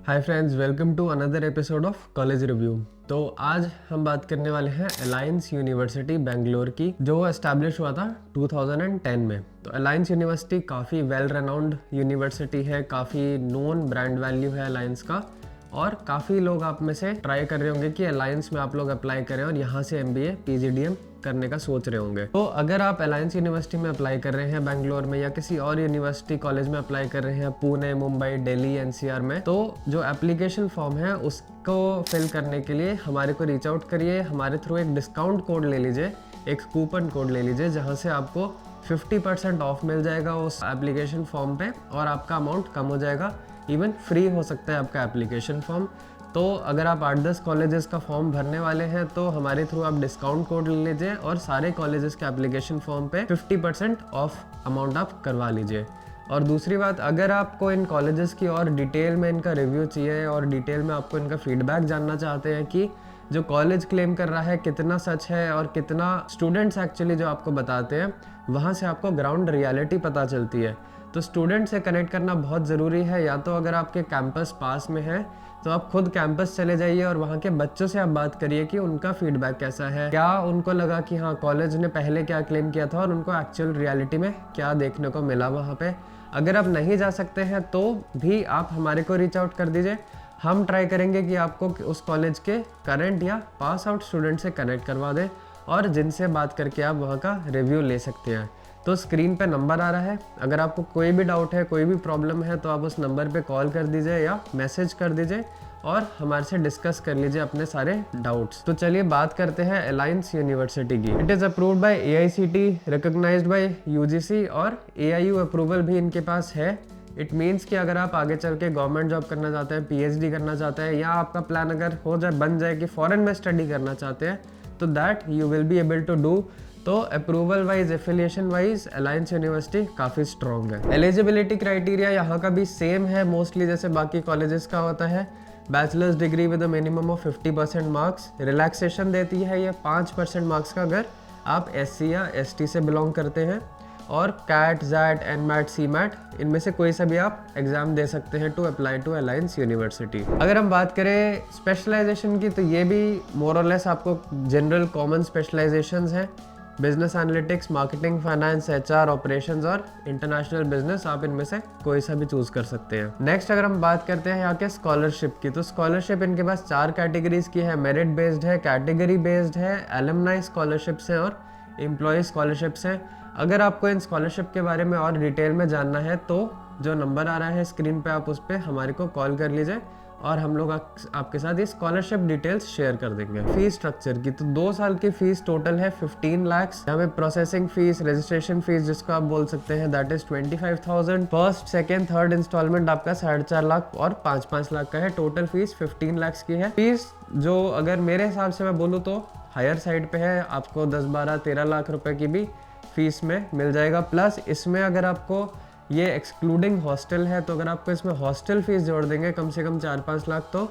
Hi friends, welcome to another episode of college review. तो आज हम बात करने वाले हैं अलायंस यूनिवर्सिटी बेंगलोर की, जो एस्टैब्लिश हुआ था 2010 में। तो अलायंस यूनिवर्सिटी काफ़ी वेल रेनाउंड यूनिवर्सिटी है, काफ़ी नोन ब्रांड वैल्यू है अलायंस का, और काफ़ी लोग आप में से ट्राई कर रहे होंगे कि अलायंस में आप लोग अप्लाई करें और यहाँ से MBA PGDM करने का सोच रहे होंगे। तो अगर आप अलायंस यूनिवर्सिटी में अप्लाई कर रहे हैं बेंगलोर में, या किसी और यूनिवर्सिटी कॉलेज में अप्लाई कर रहे हैं पुणे, मुंबई, दिल्ली, NCR में, तो जो एप्लीकेशन फॉर्म है उसको फिल करने के लिए हमारे को रीच आउट करिए। हमारे थ्रू एक डिस्काउंट कोड ले लीजिए, एक कूपन कोड ले लीजिए, जहाँ से आपको 50% ऑफ मिल जाएगा उस एप्लीकेशन फॉर्म पे, और आपका अमाउंट कम हो जाएगा, इवन फ्री हो सकता है आपका एप्लीकेशन फॉर्म। तो अगर आप 8-10 कॉलेजेस का फॉर्म भरने वाले हैं तो हमारे थ्रू आप डिस्काउंट कोड ले लीजिए और सारे कॉलेजेस के एप्लीकेशन फॉर्म पे 50% ऑफ अमाउंट आप करवा लीजिए। और दूसरी बात, अगर आपको इन कॉलेजेस की और डिटेल में इनका रिव्यू चाहिए और डिटेल में आपको इनका फीडबैक जानना चाहते हैं कि जो कॉलेज क्लेम कर रहा है कितना सच है और कितना स्टूडेंट्स एक्चुअली जो आपको बताते हैं वहाँ से आपको ग्राउंड रियलिटी पता चलती है, तो स्टूडेंट से कनेक्ट करना बहुत ज़रूरी है। या तो अगर आपके कैंपस पास में है तो आप खुद कैंपस चले जाइए और वहाँ के बच्चों से आप बात करिए कि उनका फीडबैक कैसा है, क्या उनको लगा कि हाँ कॉलेज ने पहले क्या क्लेम किया था और उनको एक्चुअल रियलिटी में क्या देखने को मिला वहाँ पे। अगर आप नहीं जा सकते हैं तो भी आप हमारे को रीच आउट कर दीजिए, हम ट्राई करेंगे कि आपको उस कॉलेज के करंट या पास आउट स्टूडेंट से कनेक्ट करवा दें और जिनसे बात करके आप वहाँ का रिव्यू ले सकते हैं। तो स्क्रीन पे नंबर आ रहा है, अगर आपको कोई भी डाउट है, कोई भी प्रॉब्लम है, तो आप उस नंबर पे कॉल कर दीजिए या मैसेज कर दीजिए और हमारे से डिस्कस कर लीजिए अपने सारे डाउट्स। तो चलिए बात करते हैं अलायंस यूनिवर्सिटी की। It is approved by AICTE, recognised by UGC, और AIU अप्रूवल भी इनके पास है। इट मीन्स कि अगर आप आगे चल के गवर्नमेंट जॉब करना चाहते हैं, PhD करना चाहते हैं, या आपका प्लान अगर हो जाए बन जाए कि फॉरेन में स्टडी करना चाहते हैं, तो that you will be able to do. तो approval wise, affiliation wise alliance university काफ़ी स्ट्रॉन्ग है। एलिजिबिलिटी क्राइटेरिया यहाँ का भी सेम है मोस्टली जैसे बाकी कॉलेजेस का होता है। Bachelors degree with a minimum of 50% marks. Relaxation देती है ये 5% मार्क्स का अगर आप SC या ST से बिलोंग करते हैं, और CAT, ZAT, NMAT, CMAT इनमें से कोई सा भी आप एग्जाम दे सकते हैं to apply to Alliance University. अगर हम बात करें स्पेशलाइजेशन की, तो ये भी मोर और लेस आपको जनरल कॉमन स्पेशलाइजेशंस हैं। Business analytics, marketing, finance, HR, operations और इंटरनेशनल बिजनेस, आप इनमें से कोई सा भी चूज कर सकते हैं। नेक्स्ट अगर हम बात करते हैं यहाँ के स्कॉलरशिप की, तो स्कॉलरशिप इनके पास 4 कैटेगरीज की है। मेरिट बेस्ड है, कैटेगरी बेस्ड है, एलुमनाई स्कॉलरशिप्स हैं और एम्प्लॉय स्कॉलरशिप्स हैं। अगर आपको इन स्कॉलरशिप के बारे में और डिटेल में जानना है तो जो नंबर आ रहा है स्क्रीन पे, आप उस पर हमारे को कॉल कर लीजिए और हम लोग आपके साथ ये स्कॉलरशिप डिटेल्स शेयर कर देंगे। फीस स्ट्रक्चर की, तो 2 साल की फीस टोटल है 15 लाख। यहाँ पे प्रोसेसिंग फीस, रजिस्ट्रेशन फीस जिसको आप बोल सकते हैं, that is 25,000। First, second, third instalment आपका 4.5 लाख और 5-5 लाख का है। टोटल फीस 15 लाख की है। फीस जो अगर मेरे हिसाब से मैं बोलूँ तो हायर साइड पे है, आपको 10, 12, 13 लाख रुपए की भी फीस में मिल जाएगा। प्लस इसमें अगर आपको ये एक्सक्लूडिंग हॉस्टल है, तो अगर आपको इसमें हॉस्टल फीस जोड़ देंगे कम से कम 4-5 लाख, तो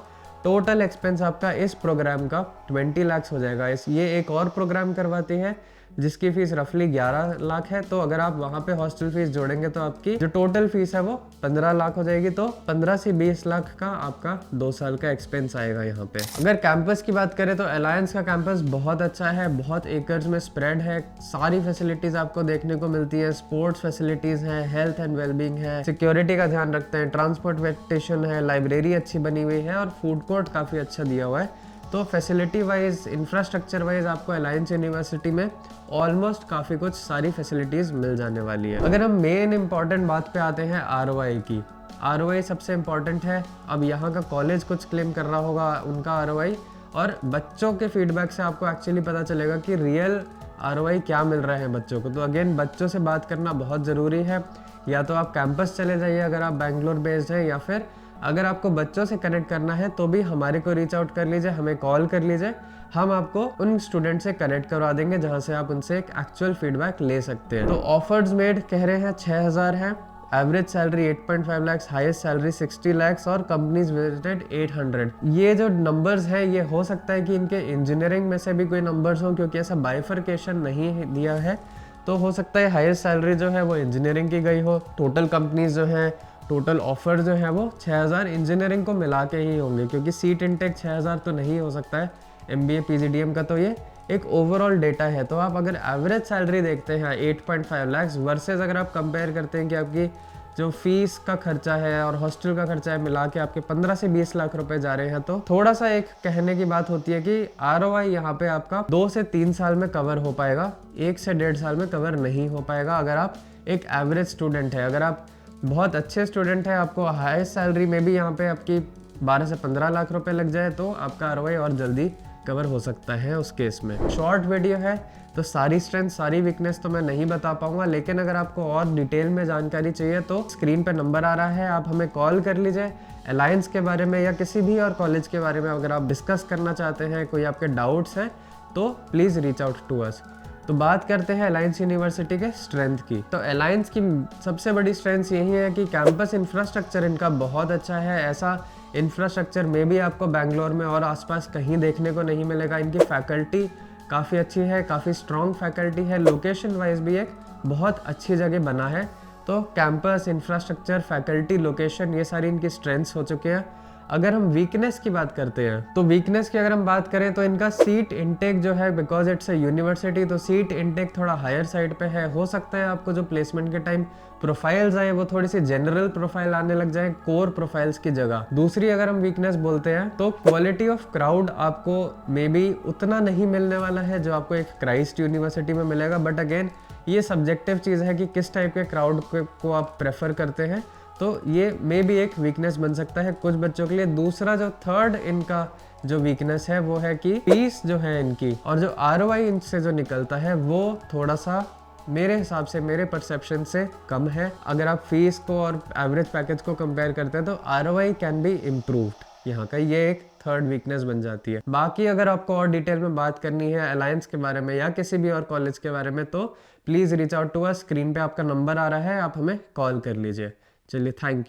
टोटल एक्सपेंस आपका इस प्रोग्राम का 20 लाख हो जाएगा। ये एक और प्रोग्राम करवाती है जिसकी फीस रफली 11 लाख है, तो अगर आप वहाँ पे हॉस्टल फीस जोड़ेंगे तो आपकी जो टोटल फीस है वो 15 लाख हो जाएगी। तो 15 से 20 लाख का आपका 2 साल का एक्सपेंस आएगा यहाँ पे। अगर कैंपस की बात करें तो अलायंस का कैंपस बहुत अच्छा है, बहुत एकर्स में स्प्रेड है, सारी फैसिलिटीज आपको देखने को मिलती है। स्पोर्ट्स फैसिलिटीज है, हेल्थ एंड वेलबींग है, सिक्योरिटी का ध्यान रखते हैं, ट्रांसपोर्टेशन है, लाइब्रेरी अच्छी बनी हुई है और फूड कोर्ट काफ़ी अच्छा दिया हुआ है। तो फैसिलिटी वाइज, इंफ्रास्ट्रक्चर वाइज आपको अलायंस यूनिवर्सिटी में ऑलमोस्ट काफ़ी कुछ सारी फैसिलिटीज़ मिल जाने वाली है। अगर हम मेन इंपॉर्टेंट बात पे आते हैं ROI की, ROI सबसे इम्पॉर्टेंट है। अब यहाँ का कॉलेज कुछ क्लेम कर रहा होगा उनका ROI, और बच्चों के फीडबैक से आपको एक्चुअली पता चलेगा कि रियल ROI क्या मिल रहा है बच्चों को। तो अगेन बच्चों से बात करना बहुत ज़रूरी है। या तो आप कैंपस चले जाइए अगर आप बैंगलोर बेस्ड है, या फिर अगर आपको बच्चों से कनेक्ट करना है तो भी हमारे को रीच आउट कर लीजिए, हमें कॉल कर लीजिए, हम आपको उन स्टूडेंट से कनेक्ट करवा देंगे जहां से आप उनसे एक एक्चुअल फीडबैक ले सकते हैं। तो ऑफर्स मेड कह रहे हैं 6,000 है, average salary 8.5 lakh, highest salary 60 lakh और कंपनीज विजिटेड 800। ये जो नंबर्स हैं ये हो सकता है कि इनके इंजीनियरिंग में से भी कोई नंबर्स हो, क्योंकि ऐसा बाइफर्केशन नहीं दिया है। तो हो सकता है हाईएस्ट सैलरी जो है वो इंजीनियरिंग की गई हो। टोटल कंपनीज जो हैं टोटल ऑफर जो है वो 6000 इंजीनियरिंग को मिला के ही होंगे, क्योंकि सीट इनटेक 6000 तो नहीं हो सकता है MBA PGDM का। तो ये एक ओवरऑल डेटा है। तो आप अगर एवरेज सैलरी देखते हैं 8.5 लाख वर्सेस अगर आप कंपेयर करते हैं कि आपकी जो फीस का खर्चा है और हॉस्टल का खर्चा है मिला के आपके 15 से 20 लाख रुपए जा रहे हैं, तो थोड़ा सा एक कहने की बात होती है कि ROI यहाँ पे आपका 2 से 3 साल में कवर हो पाएगा, 1 से 1.5 साल में कवर नहीं हो पाएगा अगर आप एक एवरेज स्टूडेंट है। अगर आप बहुत अच्छे स्टूडेंट है, आपको हाईएस्ट सैलरी में भी यहाँ पे आपकी 12 से 15 लाख रुपए लग जाए तो आपका ROI और जल्दी कवर हो सकता है उस केस में। शॉर्ट वीडियो है तो सारी स्ट्रेंथ सारी वीकनेस तो मैं नहीं बता पाऊंगा, लेकिन अगर आपको और डिटेल में जानकारी चाहिए तो स्क्रीन पे नंबर आ रहा है, आप हमें कॉल कर लीजिए। अलायंस के बारे में या किसी भी और कॉलेज के बारे में अगर आप डिस्कस करना चाहते हैं, कोई आपके डाउट्स हैं, तो please reach out to us. तो बात करते हैं अलायंस यूनिवर्सिटी के स्ट्रेंथ की। तो अलायंस की सबसे बड़ी स्ट्रेंथ यही है कि कैंपस इंफ्रास्ट्रक्चर इनका बहुत अच्छा है। ऐसा इंफ्रास्ट्रक्चर में भी आपको बैंगलोर में और आसपास कहीं देखने को नहीं मिलेगा। इनकी फैकल्टी काफ़ी अच्छी है, काफ़ी स्ट्रॉन्ग फैकल्टी है। लोकेशन वाइज भी एक बहुत अच्छी जगह बना है। तो कैंपस, इंफ्रास्ट्रक्चर, फैकल्टी, लोकेशन, ये सारी इनकी स्ट्रेंथ्स हो चुके हैं। अगर हम वीकनेस की बात करते हैं तो वीकनेस की अगर हम बात करें तो इनका सीट इनटेक जो है, बिकॉज इट्स अ यूनिवर्सिटी, तो सीट इनटेक थोड़ा हायर साइड पे है। हो सकता है आपको जो प्लेसमेंट के टाइम प्रोफाइल्स आए वो थोड़ी सी जनरल प्रोफाइल आने लग जाए कोर प्रोफाइल्स की जगह। दूसरी अगर हम वीकनेस बोलते हैं तो क्वालिटी ऑफ क्राउड आपको मे बी उतना नहीं मिलने वाला है जो आपको एक क्राइस्ट यूनिवर्सिटी में मिलेगा। बट अगेन ये सब्जेक्टिव चीज़ है कि किस टाइप के क्राउड को आप प्रेफर करते हैं, तो ये मे भी एक वीकनेस बन सकता है कुछ बच्चों के लिए। दूसरा जो थर्ड इनका जो वीकनेस है वो है कि फीस जो है इनकी और जो ROI इनसे जो निकलता है वो थोड़ा सा मेरे हिसाब से, मेरे परसेप्शन से कम है। अगर आप फीस को और एवरेज पैकेज को कंपेयर करते हैं तो ROI कैन बी इम्प्रूव्ड यहाँ का, ये एक थर्ड वीकनेस बन जाती है। बाकी अगर आपको और डिटेल में बात करनी है अलायंस के बारे में या किसी भी और कॉलेज के बारे में तो please reach out to us. Screen पे आपका नंबर आ रहा है, आप हमें कॉल कर लीजिए। चलिए, थैंक यू।